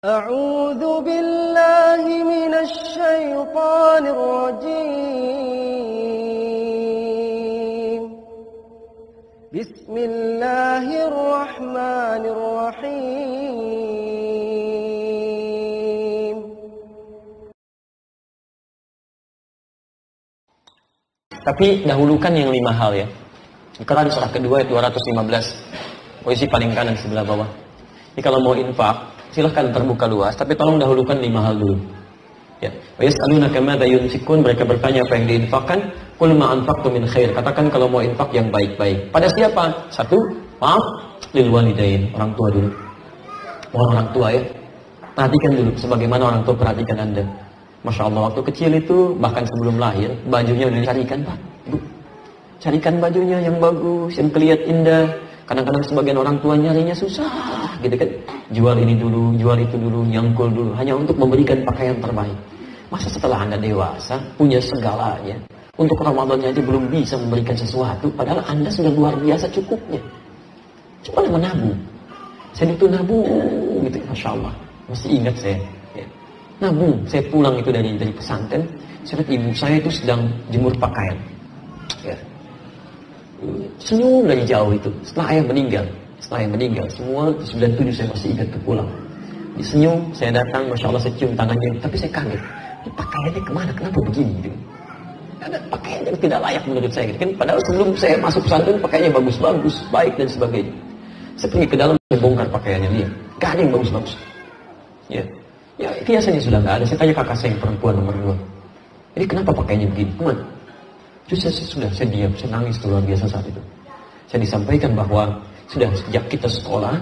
أعوذ بالله من الشيطان الرجيم بسم الله الرحمن الرحيم. Tapi dahulukan yang 5 hal ya. Quran surah kedua ayat 215. Posisi paling kanan sebelah bawah. Jadi kalau mau infak, silahkan terbuka luas, tapi tolong dahulukan 5 hal dulu. Ya. Wa yas'alunaka madza yunfikun, mereka bertanya apa yang diinfakkan. Qul ma anfaqtum min khair. Katakan kalau mau infak yang baik-baik. Pada siapa? 1, maaf, lil walidain, orang tua dulu. Orang tua ya. Perhatikan dulu sebagaimana orang tua perhatikan Anda. Masya Allah, waktu kecil itu bahkan sebelum lahir bajunya udah dicarikan, Pak, Ibu. Carikan bajunya yang bagus, yang kelihatan indah. Kadang-kadang sebagian orang tua nyarinya susah gitu kan. Jual ini dulu, jual itu dulu, nyangkul dulu, hanya untuk memberikan pakaian terbaik. Masa setelah Anda dewasa, punya segalanya, untuk Ramadannya aja belum bisa memberikan sesuatu, padahal Anda sudah luar biasa cukupnya. Coba menabung. Saya itu nabung gitu, Masya Allah. Masih ingat saya. Ya. Nabung, saya pulang itu dari pesantren, saya lihat ibu saya itu sedang jemur pakaian. Ya. Senyum dari jauh itu. Setelah ayah meninggal, semua 97 saya masih ingat ke pulang. Senyum, saya datang, Masya Allah saya cium tangannya, tapi saya kaget. Ini pakaiannya kemana? Kenapa begini? Gitu. Ada pakaian yang tidak layak menurut saya. Gitu. Kan? Padahal sebelum saya masuk pesantren pakaiannya bagus-bagus, baik dan sebagainya. Saya pergi ke dalam, saya bongkar pakaiannya dia. Gak ada yang bagus-bagus. Ya, biasanya sudah gak ada. Saya tanya kakak saya yang perempuan nomor 2. Ini kenapa pakaiannya begini? Kemana? Terus saya diam, saya nangis luar biasa saat itu. Saya disampaikan bahwa sudah sejak kita sekolah,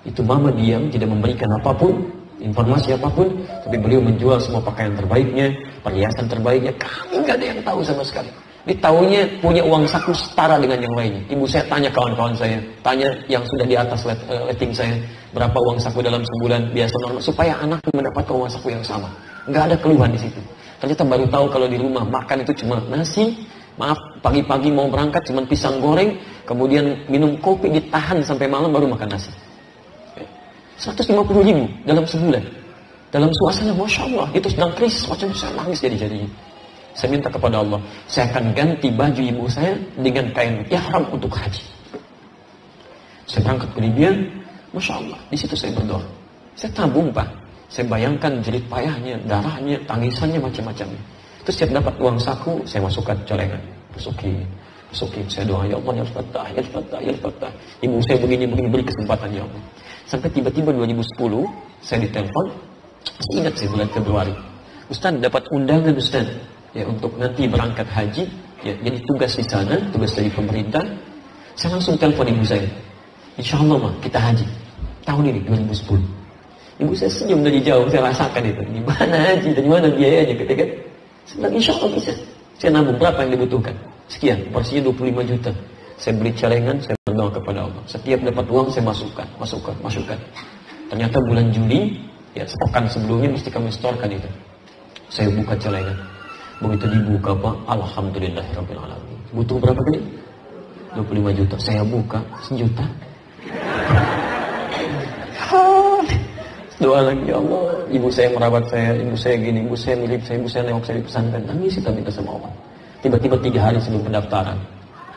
itu mama diam, tidak memberikan apapun, informasi apapun, tapi beliau menjual semua pakaian terbaiknya, perhiasan terbaiknya, kami nggak ada yang tahu sama sekali. Dia tahunya punya uang saku setara dengan yang lainnya. Ibu saya tanya kawan-kawan saya, tanya yang sudah di atas rating saya, berapa uang saku dalam sebulan biasa normal, supaya anak mendapatkan uang saku yang sama. Nggak ada keluhan di situ. Ternyata baru tahu kalau di rumah makan itu cuma nasi. Maaf, pagi-pagi mau berangkat cuma pisang goreng, kemudian minum kopi ditahan sampai malam baru makan nasi. 150.000 dalam sebulan. Dalam suasana Masya Allah, itu sedang krisis, macam saya nangis jadi-jadinya. Saya minta kepada Allah, saya akan ganti baju ibu saya dengan kain ihram untuk haji. Saya berangkat ke Libya, Masya Allah, di situ saya berdoa. Saya tabung, Pak. Saya bayangkan jerit payahnya, darahnya, tangisannya, macam-macamnya. Terus setiap dapat uang saku, saya masukkan celengan. Masukin. Saya doa, ya Allah, ya Fatah, ya Fatah, ya Fatah. Ibu saya begini, beri kesempatan, ya Allah. Sampai tiba-tiba 2010, saya ditelepon. Masih ingat saya bulan Februari. Ustaz, dapat undangan Ustaz. Ya, untuk nanti berangkat haji. Ya, jadi tugas di sana, tugas dari pemerintah. Saya langsung telepon ibu saya. Insya Allah, Ma, kita haji. Tahun ini, 2010. Ibu saya senyum dari jauh, saya rasakan itu. Di mana haji, dari mana biayanya, ketika saya bilang, insya Allah bisa. Saya nabung berapa yang dibutuhkan? Sekian, porsinya 25 juta. Saya beli celengan, saya berdoa kepada Allah. Setiap dapat uang, saya masukkan. Ternyata bulan Juli, ya sepekan sebelumnya mesti kami setorkan itu. Saya buka celengan. Begitu dibuka, Pak, Alhamdulillahirrahmanirrahim. Butuh berapa kali? 25 juta. Saya buka, 1 juta. Doa lagi, ya Allah, ibu saya merawat saya, ibu saya gini, ibu saya milik saya, ibu saya nengok saya di pesantren. Nangis kita minta sama Allah. Tiba-tiba 3 hari sebelum pendaftaran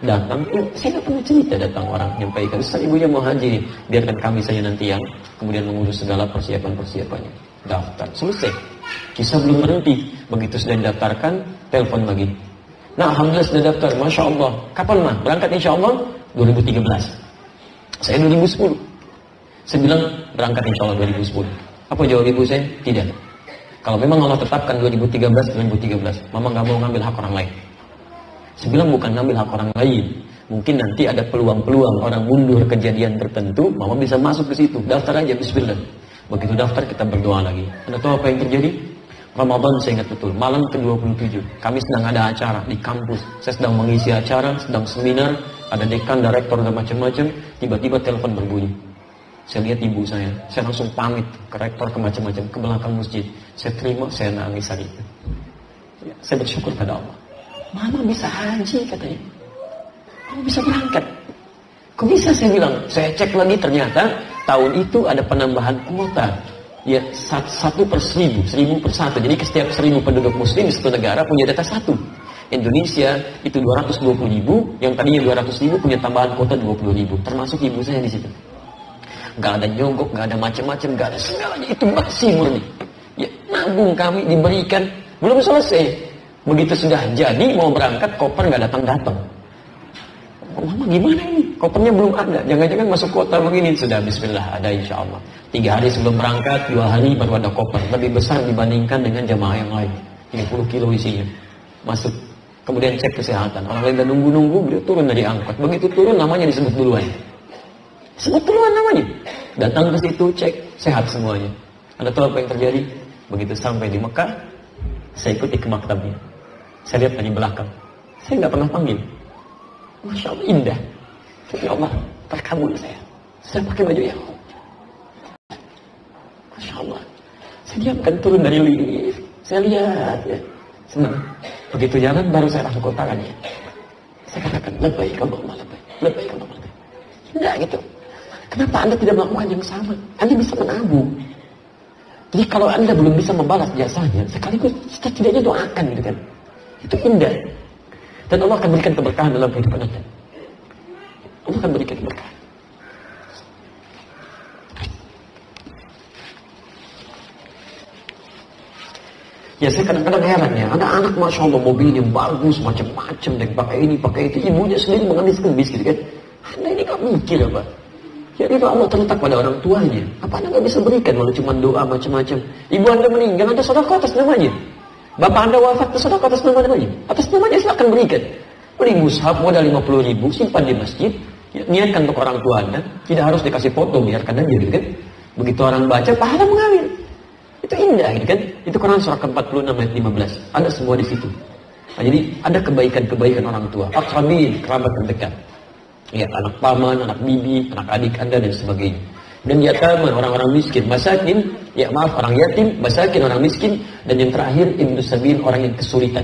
datang, saya nggak pernah cerita, datang orang menyampaikan, Ustaz, ibunya mau haji, biarkan kami saja nanti yang kemudian mengurus segala persiapannya. Daftar, selesai. Kisah belum berhenti. Begitu sudah didaftarkan, telepon lagi. Nah, alhamdulillah sudah daftar, Masya Allah. Kapan mah? Berangkat insya Allah 2013. Saya 2010. Saya bilang berangkat insya Allah 2010. Apa jawab ibu saya? Tidak. Kalau memang Allah tetapkan 2013, Mama nggak mau ngambil hak orang lain. Saya bilang bukan ngambil hak orang lain. Mungkin nanti ada peluang-peluang orang mundur kejadian tertentu, Mama bisa masuk ke situ. Daftar aja, bismillah. Begitu daftar kita berdoa lagi. Anda tahu apa yang terjadi? Ramadan saya ingat betul. Malam ke-27. Kami sedang ada acara di kampus. Saya sedang mengisi acara, sedang seminar. Ada dekan, direktur, dan macam-macam. Tiba-tiba telepon berbunyi. Saya lihat ibu saya langsung pamit ke rektor, ke macam-macam, ke belakang masjid. Saya terima, saya nangis hari itu. Ya, saya bersyukur pada Allah. Mama bisa haji katanya. Mama bisa berangkat. Kok bisa saya bilang? Saya cek lagi ternyata tahun itu ada penambahan kuota. Ya, 1/1000, 1000/1. Jadi setiap 1000 penduduk muslim di satu negara punya data 1. Indonesia itu 220.000, yang tadinya 200.000 punya tambahan kota 20.000, termasuk ibu saya di situ. Gak ada nyogok, gak ada macam-macam, gak ada segalanya, itu bersih murni. Ya, nabung kami diberikan, belum selesai. Begitu sudah jadi mau berangkat, koper gak datang-datang. Mama gimana ini? Kopernya belum ada. Jangan-jangan masuk kota begini. Sudah bismillah, ada insya Allah. 3 hari sebelum berangkat, 2 hari baru ada koper. Lebih besar dibandingkan dengan jamaah yang lain. 30 kilo isinya. Masuk. Kemudian cek kesehatan. Orang lain udah nunggu-nunggu, beliau turun dari angkot. Begitu turun, namanya disebut duluan. Sebut duluan namanya. Datang ke situ, cek. Sehat semuanya. Anda tahu apa yang terjadi? Begitu sampai di Mekah, saya ikuti ke maktabnya. Saya lihat dari belakang. Saya nggak pernah panggil. Masya Allah, indah. Ya Allah, terkabul saya. Saya pakai baju yang Masya Allah. Saya diamkan turun dari lift. Saya lihat ya. Senang. Begitu jalan baru saya langsung tangannya. Saya katakan, labbaik Allahumma labbaik. Labbaik Allahumma labbaik. Enggak gitu. Kenapa Anda tidak melakukan yang sama? Anda bisa menabung. Jadi kalau Anda belum bisa membalas jasanya, sekaligus setidaknya doakan gitu kan. Itu indah. Dan Allah akan berikan keberkahan dalam kehidupan Anda. Allah akan berikan keberkahan. Ya saya kadang-kadang heran ya, ada anak Masya Allah mobilnya bagus, macam-macam, dan pakai ini, pakai itu. Ibunya sendiri mengemis-kemis gitu kan. Anda ini gak mikir apa? Ya itu Allah terletak pada orang tuanya. Apa Anda gak bisa berikan walau cuma doa macam-macam? Ibu Anda meninggal, Anda sedekah atas namanya. Bapak Anda wafat, sedekah atas namanya. Atas namanya silakan berikan. Beli mushaf modal 50.000, simpan di masjid. Ya, niatkan untuk orang tua Anda. Tidak harus dikasih foto, biarkan aja gitu kan. Begitu orang baca, pahala mengalir. Itu indah gitu kan. Itu Quran surah ke-46 ayat 15. Ada semua di situ. Nah, jadi ada kebaikan-kebaikan orang tua. Aqrabin, kerabat terdekat. Ya, anak paman, anak bibi, anak adik Anda dan sebagainya. Dan yataman, orang-orang miskin, masakin, ya maaf, orang yatim, masakin, orang miskin, dan yang terakhir ibnu sabil, orang yang kesulitan.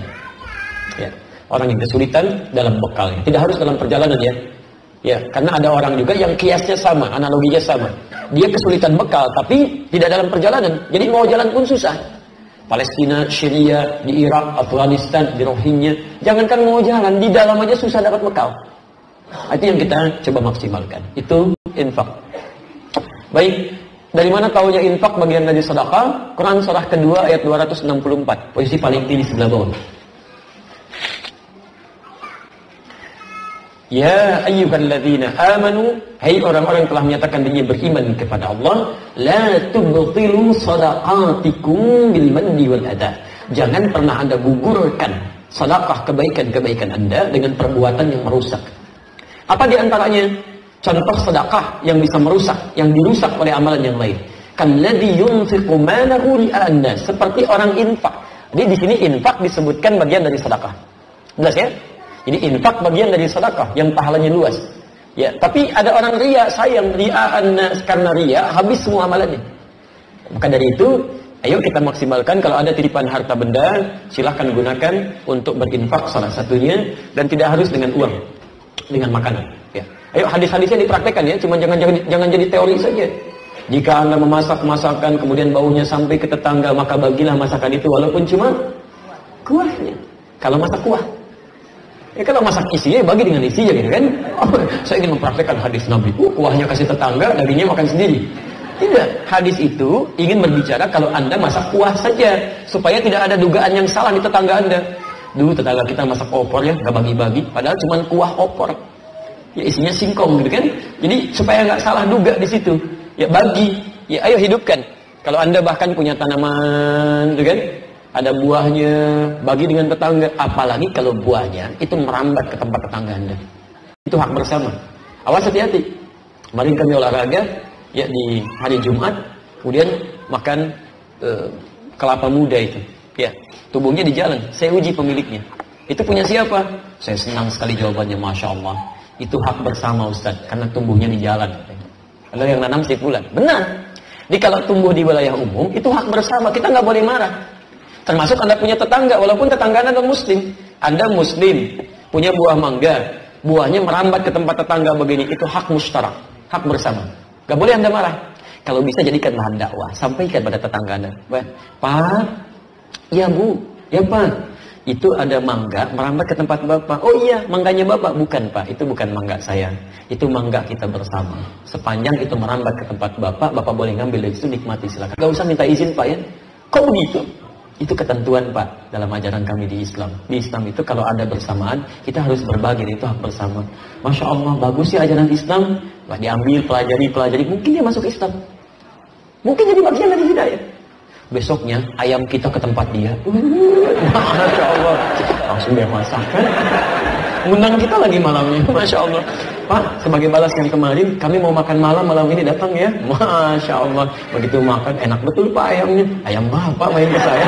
Ya, orang yang kesulitan dalam bekalnya. Tidak harus dalam perjalanan ya. Ya, karena ada orang juga yang kiasnya sama, analoginya sama. Dia kesulitan bekal, tapi tidak dalam perjalanan. Jadi mau jalan pun susah. Palestina, Syria, di Irak, Afghanistan, di Rohingya. Jangankan mau jalan, di dalam aja susah dapat bekal. Itu yang kita coba maksimalkan. Itu infak. Baik, dari mana taunya infak bagian dari sedekah? Quran surah kedua ayat 264. Posisi paling tinggi sebelah bawah. Ya ayyuhalladzina amanu, hai orang-orang yang telah menyatakan dirinya beriman kepada Allah, la tubtilu shadaqatikum bil manni wal adha. Jangan pernah Anda gugurkan sedekah kebaikan-kebaikan Anda dengan perbuatan yang merusak. Apa di antaranya? Contoh sedekah yang bisa merusak, yang dirusak oleh amalan yang lain. Kalladzi yunfiqu malahu li'an-nas, seperti orang infak. Jadi di sini infak disebutkan bagian dari sedekah. Jelas ya? Jadi infak bagian dari sedekah yang pahalanya luas. Ya, tapi ada orang riya, sayang ria'an-nas, karena riya habis semua amalannya. Maka dari itu, ayo kita maksimalkan. Kalau ada titipan harta benda, silahkan gunakan untuk berinfak salah satunya, dan tidak harus dengan uang, dengan makanan. Ya. Ayo hadis-hadisnya dipraktekkan ya, cuma jangan jadi teori saja. Jika Anda memasak masakan kemudian baunya sampai ke tetangga, maka bagilah masakan itu walaupun cuma kuahnya. Kalau masak kuah. Ya kalau masak isinya bagi dengan isinya gitu kan. Oh, saya ingin mempraktekkan hadis Nabi. Kuahnya kasih tetangga, dagingnya makan sendiri. Tidak, hadis itu ingin berbicara kalau Anda masak kuah saja supaya tidak ada dugaan yang salah di tetangga Anda. Dulu tetangga kita masak opor ya, nggak bagi-bagi, padahal cuma kuah opor. Ya isinya singkong gitu kan. Jadi supaya nggak salah duga di situ. Ya bagi. Ya ayo hidupkan. Kalau Anda bahkan punya tanaman gitu kan, ada buahnya, bagi dengan tetangga. Apalagi kalau buahnya itu merambat ke tempat tetangga Anda. Itu hak bersama. Awas hati-hati. Kemarin kami olahraga ya di hari Jumat, kemudian makan kelapa muda itu. Ya, tubuhnya di jalan. Saya uji pemiliknya. Itu punya siapa? Saya senang sekali jawabannya, Masya Allah. Itu hak bersama Ustaz, karena tumbuhnya di jalan. Kalau yang nanam si fulan. Benar. Jadi kalau tumbuh di wilayah umum, itu hak bersama. Kita nggak boleh marah. Termasuk Anda punya tetangga, walaupun tetangga Anda muslim. Anda muslim, punya buah mangga. Buahnya merambat ke tempat tetangga begini. Itu hak mustarak, hak bersama. Nggak boleh Anda marah. Kalau bisa jadikan bahan dakwah, sampaikan pada tetangga Anda. Pak, ya Bu, ya Pak, itu ada mangga merambat ke tempat Bapak. Oh iya, mangganya Bapak. Bukan Pak, itu bukan mangga saya. Itu mangga kita bersama. Sepanjang itu merambat ke tempat Bapak, Bapak boleh ngambil dari situ, nikmati silakan. Gak usah minta izin Pak ya. Kok begitu? Itu ketentuan Pak dalam ajaran kami di Islam. Di Islam itu kalau ada bersamaan, kita harus berbagi, itu hak bersama. Masya Allah, bagus ya ajaran Islam. Wah, diambil, pelajari. Mungkin dia masuk Islam. Mungkin jadi bagian dari hidayah. Besoknya ayam kita ke tempat dia. Masya Allah, langsung dia masak kan. Undang kita lagi malamnya. Masya Allah. Pak, sebagai balas yang kemarin, kami mau makan malam ini datang ya. Masya Allah. Begitu makan, enak betul Pak ayamnya. Ayam Bapak main ke saya.